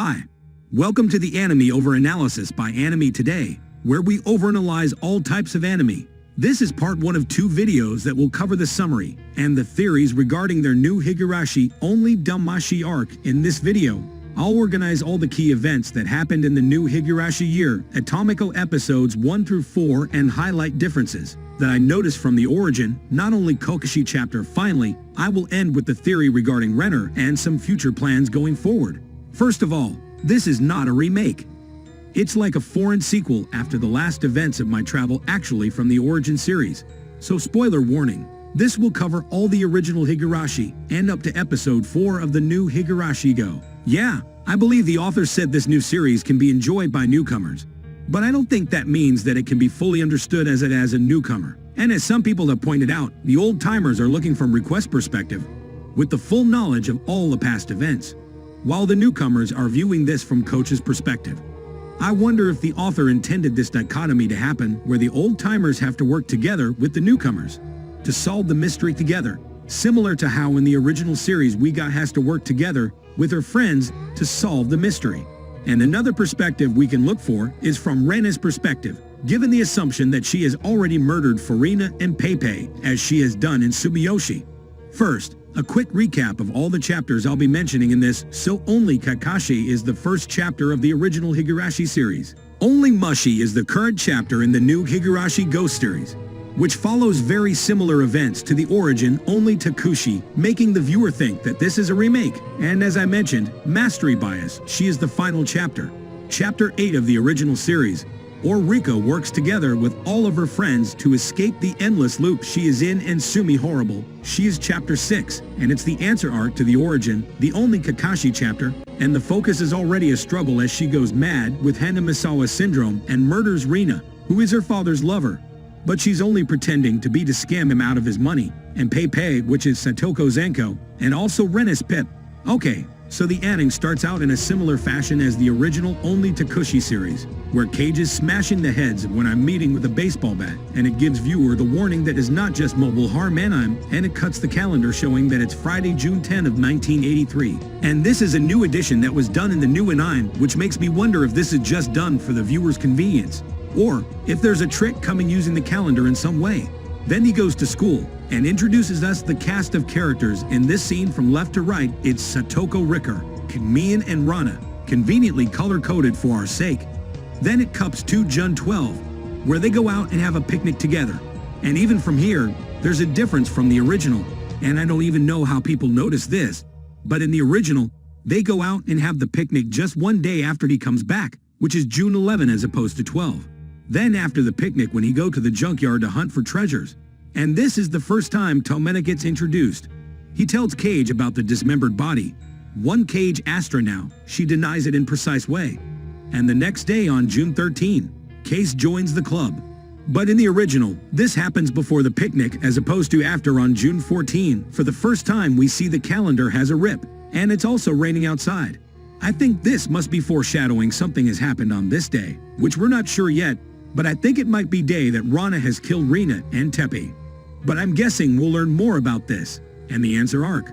Hi, welcome to the Anime Over Analysis by Anime Today, where we overanalyze all types of anime. This is part 1 of 2 videos that will cover the summary and the theories regarding their new Higurashi only Damashi arc. In this video, I'll organize all the key events that happened in the new Higurashi year, atomical episodes 1 through 4, and highlight differences that I noticed from the origin, not only Kokashi chapter. Finally, I will end with the theory regarding Renner and some future plans going forward. First of all, this is not a remake. It's like a foreign sequel after the last events of my travel, actually from the origin series. So spoiler warning, this will cover all the original Higurashi and up to episode 4 of the new Higurashi Go. Yeah, I believe the author said this new series can be enjoyed by newcomers. But I don't think that means that it can be fully understood as a newcomer. And as some people have pointed out, the old-timers are looking from request perspective, with the full knowledge of all the past events, while the newcomers are viewing this from Coach's perspective. I wonder if the author intended this dichotomy to happen where the old-timers have to work together with the newcomers to solve the mystery together, similar to how in the original series Wiga has to work together with her friends to solve the mystery. And another perspective we can look for is from Rena's perspective, given the assumption that she has already murdered Furina and Pepe as she has done in Sumiyoshi. First, a quick recap of all the chapters I'll be mentioning in this. So Only Kakashi is the first chapter of the original Higurashi series. Only Mushi is the current chapter in the new Higurashi Go series, which follows very similar events to the origin Only Takushi, making the viewer think that this is a remake. And as I mentioned, Mastery Bias, she is the final chapter. Chapter 8 of the original series, or Rika works together with all of her friends to escape the endless loop she is in, and Sumi Horrible, she is chapter 6, and it's the answer arc to the origin, the Only Kakashi chapter, and the focus is already a struggle as she goes mad with Hanamisawa syndrome and murders Rena, who is her father's lover. But she's only pretending to be to scam him out of his money, and Pepe, which is Satoko Zenko, and also Rena's Pip. Okay, so the anime starts out in a similar fashion as the original Only Takushi series, where Cage is smashing the heads when I'm meeting with a baseball bat, and it gives viewer the warning that is not just mobile harem anime, and it cuts the calendar showing that it's Friday, June 10 of 1983. And this is a new edition that was done in the new anime, which makes me wonder if this is just done for the viewer's convenience, or if there's a trick coming using the calendar in some way. Then he goes to school and introduces us the cast of characters. In this scene from left to right, it's Satoko Ricker, Mian and Rana, conveniently color-coded for our sake. Then it cuts to Jun 12, where they go out and have a picnic together. And even from here, there's a difference from the original, and I don't even know how people notice this, but in the original, they go out and have the picnic just one day after he comes back, which is June 11 as opposed to 12. Then after the picnic, when he go to the junkyard to hunt for treasures. And this is the first time Tomena gets introduced. He tells Cage about the dismembered body. One Cage Astra now, she denies it in precise way. And the next day on June 13, Case joins the club. But in the original, this happens before the picnic as opposed to after on June 14. For the first time we see the calendar has a rip, and it's also raining outside. I think this must be foreshadowing something has happened on this day, which we're not sure yet, but I think it might be day that Rana has killed Rena and Teppei. But I'm guessing we'll learn more about this, and the answer arc.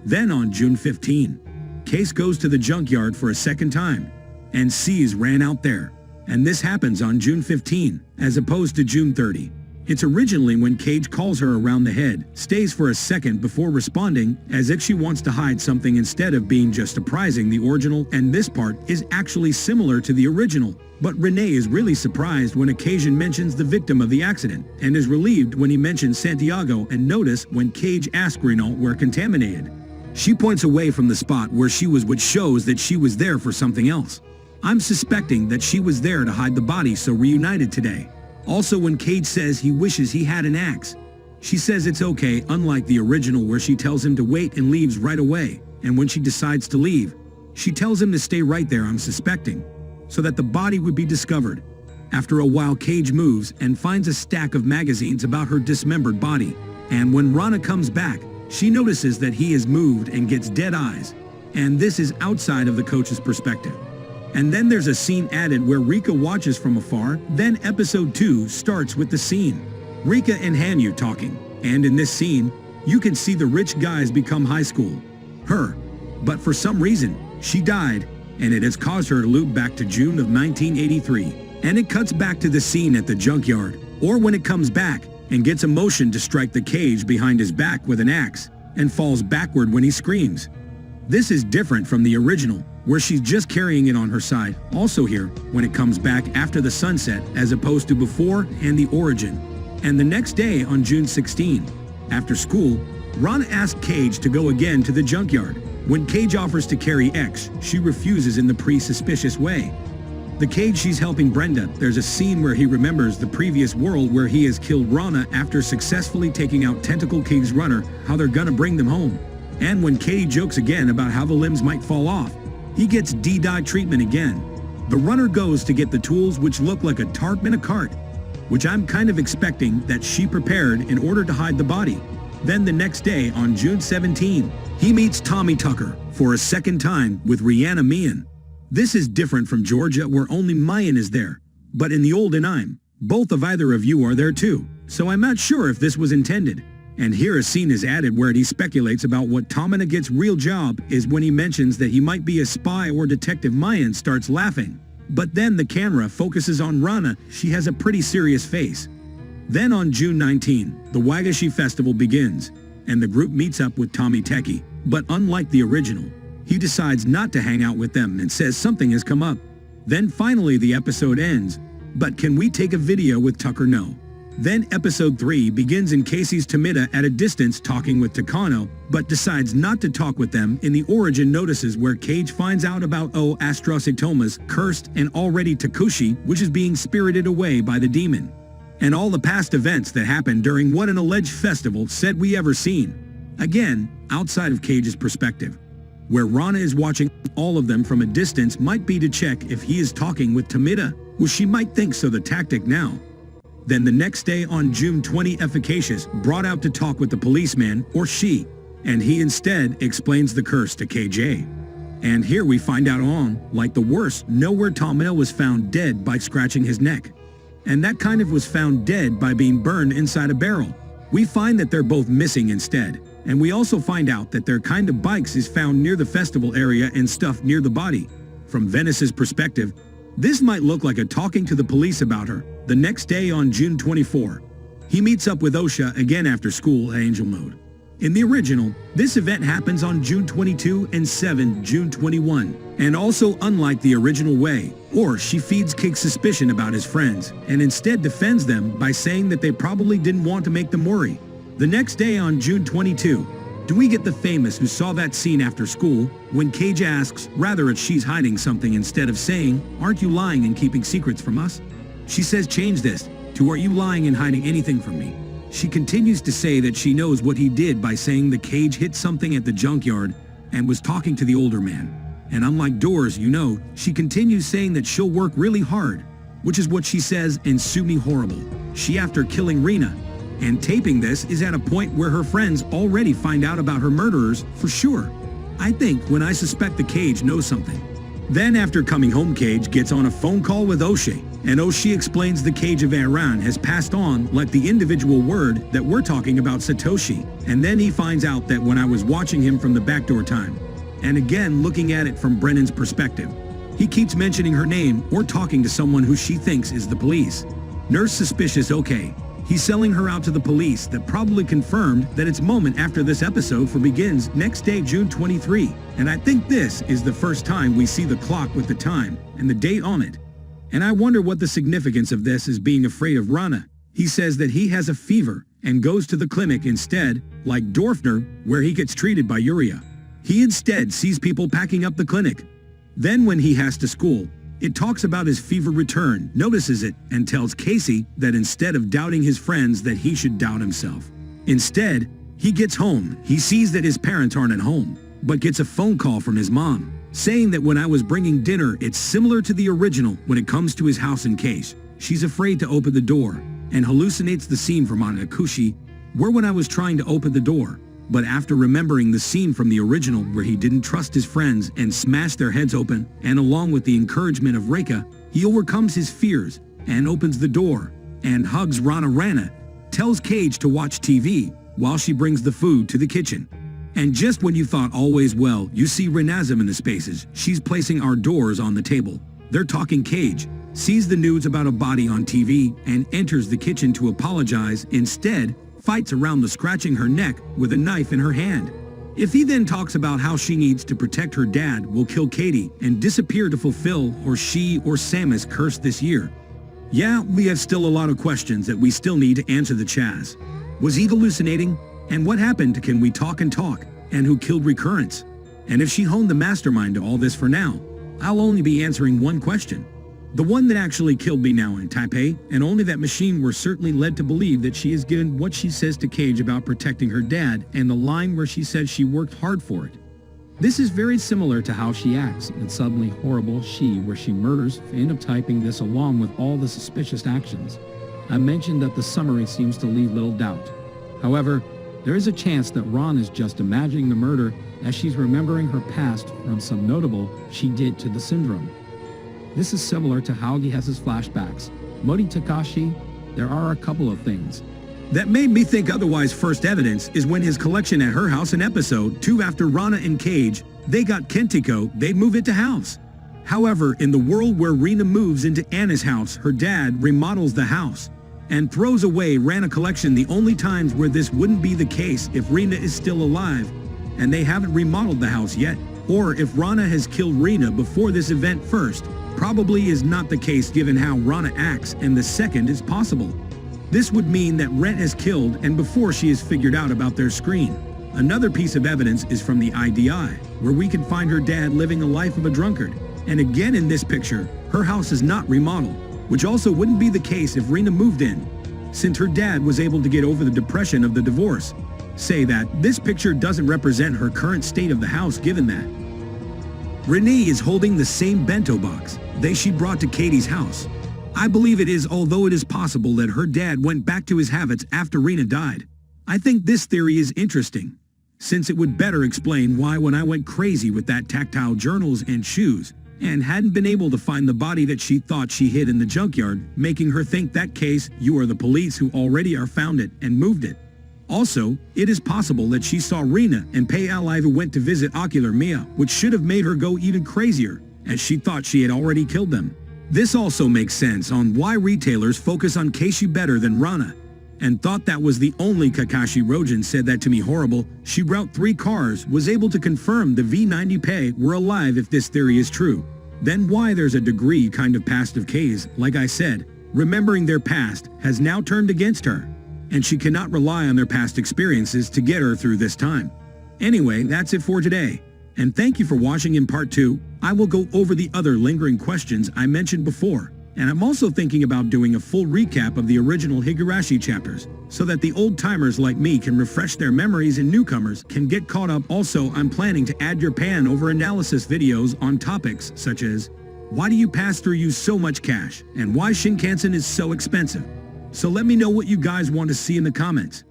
Then on June 15, Case goes to the junkyard for a second time, and sees Ran out there. And this happens on June 15, as opposed to June 30. It's originally when Cage calls her around the head, stays for a second before responding, as if she wants to hide something instead of being just surprising the original, and this part is actually similar to the original. But Renee is really surprised when Occasion mentions the victim of the accident, and is relieved when he mentions Santiago, and notice when Cage asks Renault were contaminated. She points away from the spot where she was, which shows that she was there for something else. I'm suspecting that she was there to hide the body, so reunited today. Also when Cage says he wishes he had an axe, she says it's okay, unlike the original where she tells him to wait and leaves right away, and when she decides to leave, she tells him to stay right there, I'm suspecting, so that the body would be discovered. After a while Cage moves and finds a stack of magazines about her dismembered body, and when Rana comes back, she notices that he has moved and gets dead eyes, and this is outside of the coach's perspective. And then there's a scene added where Rika watches from afar. Then episode 2 starts with the scene, Rika and Hanyu talking, and in this scene, you can see the rich guys become high school. Her. But for some reason, she died, and it has caused her to loop back to June of 1983. And it cuts back to the scene at the junkyard, or when it comes back and gets a motion to strike the cage behind his back with an axe, and falls backward when he screams. This is different from the original, where she's just carrying it on her side. Also here, when it comes back after the sunset as opposed to before and the origin. And the next day on June 16, after school, Rana asks Cage to go again to the junkyard. When Cage offers to carry X, she refuses in the pre-suspicious way. The Cage she's helping Brenda, there's a scene where he remembers the previous world where he has killed Rana after successfully taking out Tentacle King's runner, how they're gonna bring them home. And when Katie jokes again about how the limbs might fall off, he gets D-dye treatment again. The runner goes to get the tools which look like a tarp in a cart, which I'm kind of expecting that she prepared in order to hide the body. Then the next day on June 17, he meets Tommy Tucker for a second time with Rena Become. This is different from Georgia where only Mayan is there, but in the old anime, both of either of you are there too, so I'm not sure if this was intended. And here a scene is added where he speculates about what Tamina gets real job is when he mentions that he might be a spy or detective. Mayan starts laughing. But then the camera focuses on Rana, she has a pretty serious face. Then on June 19, the Higurashi festival begins, and the group meets up with Tommy Teki, but unlike the original, he decides not to hang out with them and says something has come up. Then finally the episode ends, but can we take a video with Tucker? No. Then episode 3 begins in Casey's Tamina at a distance talking with Takano, but decides not to talk with them. In the origin notices where Cage finds out about Astrositoma's cursed and already Takushi, which is being spirited away by the demon. And all the past events that happened during what an alleged festival said we ever seen. Again, outside of Cage's perspective, where Rana is watching all of them from a distance might be to check if he is talking with Tamina, well she might think so the tactic now. Then the next day on June 20 Efficacious brought out to talk with the policeman, or she, and he instead explains the curse to KJ. And here we find out like the worst, nowhere Tamina was found dead by scratching his neck. And that kind of was found dead by being burned inside a barrel. We find that they're both missing instead. And we also find out that their kind of bikes is found near the festival area and stuff near the body. From Venice's perspective, this might look like a talking to the police about her. The next day on June 24, he meets up with Osha again after school at Angel Mode. In the original, this event happens on June 22 and June 21. And also unlike the original way, or she feeds Kig suspicion about his friends and instead defends them by saying that they probably didn't want to make them worry. The next day on June 22, do we get the famous who saw that scene after school when Cage asks rather if she's hiding something instead of saying, aren't you lying and keeping secrets from us? She says change this to are you lying and hiding anything from me? She continues to say that she knows what he did by saying the Cage hit something at the junkyard and was talking to the older man. And unlike Doors, you know, she continues saying that she'll work really hard, which is what she says in Sue Me Horrible. She after killing Rena. And taping this is at a point where her friends already find out about her murderers for sure. I think when I suspect the Cage knows something. Then after coming home, Cage gets on a phone call with O'Shea, and O'Shea explains the Cage of Iran has passed on like the individual word that we're talking about Satoshi. And then he finds out that when I was watching him from the backdoor time, and again looking at it from Brennan's perspective, he keeps mentioning her name or talking to someone who she thinks is the police. Nurse suspicious, okay. He's selling her out to the police that probably confirmed that it's moment after this episode for begins next day June 23. And I think this is the first time we see the clock with the time and the date on it. And I wonder what the significance of this is being afraid of Rana. He says that he has a fever and goes to the clinic instead, like Dorfner, where he gets treated by Uria. He instead sees people packing up the clinic. Then when he has to school, it talks about his fever return, notices it, and tells Casey that instead of doubting his friends that he should doubt himself. Instead, he gets home. He sees that his parents aren't at home, but gets a phone call from his mom, saying that when I was bringing dinner, it's similar to the original when it comes to his house in case. She's afraid to open the door, and hallucinates the scene from Anicapped, where when I was trying to open the door, but after remembering the scene from the original where he didn't trust his friends and smashed their heads open, and along with the encouragement of Reika, he overcomes his fears and opens the door and hugs Rana, tells Cage to watch TV while she brings the food to the kitchen. And just when you thought always well, you see Renazim in the spaces. She's placing our doors on the table. They're talking Cage, sees the news about a body on TV, and enters the kitchen to apologize. Instead, fights around the scratching her neck with a knife in her hand. If he then talks about how she needs to protect her dad, will kill Katie and disappear to fulfill or she or Samus curse this year. Yeah, we have still a lot of questions that we still need to answer the Chaz. Was he hallucinating? And what happened to Can We Talk and Talk? And who killed Recurrence? And if she honed the mastermind to all this for now, I'll only be answering one question. The one that actually killed me now in Taipei, and only that machine were certainly led to believe that she is given what she says to Cage about protecting her dad and the line where she says she worked hard for it. This is very similar to how she acts in Suddenly Horrible She, where she murders, phenotyping this along with all the suspicious actions. I mentioned that the summary seems to leave little doubt. However, there is a chance that Ron is just imagining the murder as she's remembering her past from some notable she did to the syndrome. This is similar to how he has his flashbacks. Mori Takashi, there are a couple of things that made me think otherwise. First evidence is when his collection at her house in episode 2 after Rana and Cage, they got Kentiko, they'd move it to house. However, in the world where Rena moves into Anna's house, her dad remodels the house and throws away Rana collection. The only times where this wouldn't be the case if Rena is still alive and they haven't remodeled the house yet, or if Rana has killed Rena before this event first. Probably is not the case given how Rana acts, and the second is possible. This would mean that Rent has killed and before she has figured out about their screen. Another piece of evidence is from the IDI, where we can find her dad living a life of a drunkard. And again in this picture, her house is not remodeled, which also wouldn't be the case if Rena moved in, since her dad was able to get over the depression of the divorce. Say that this picture doesn't represent her current state of the house given that Renee is holding the same bento box she brought to Katie's house. I believe it is, although it is possible that her dad went back to his habits after Rena died. I think this theory is interesting, since it would better explain why when I went crazy with that tactile journals and shoes, and hadn't been able to find the body that she thought she hid in the junkyard, making her think that case you are the police who already are found it and moved it. Also, it is possible that she saw Rena and Pei Ally who went to visit Ocular Mia, which should have made her go even crazier, as she thought she had already killed them. This also makes sense on why retailers focus on Keishi better than Rana, and thought that was the only. Kakashi Rojin said that to me horrible. She route 3 cars, was able to confirm the V90 Pei were alive if this theory is true. Then why there's a degree kind of past of K's, like I said, remembering their past has now turned against her, and she cannot rely on their past experiences to get her through this time. Anyway, that's it for today, and thank you for watching. In part 2, I will go over the other lingering questions I mentioned before, and I'm also thinking about doing a full recap of the original Higurashi chapters, so that the old-timers like me can refresh their memories and newcomers can get caught up. Also, I'm planning to add your pan over analysis videos on topics such as, why do you pass through use so much cash, and why Shinkansen is so expensive. So let me know what you guys want to see in the comments.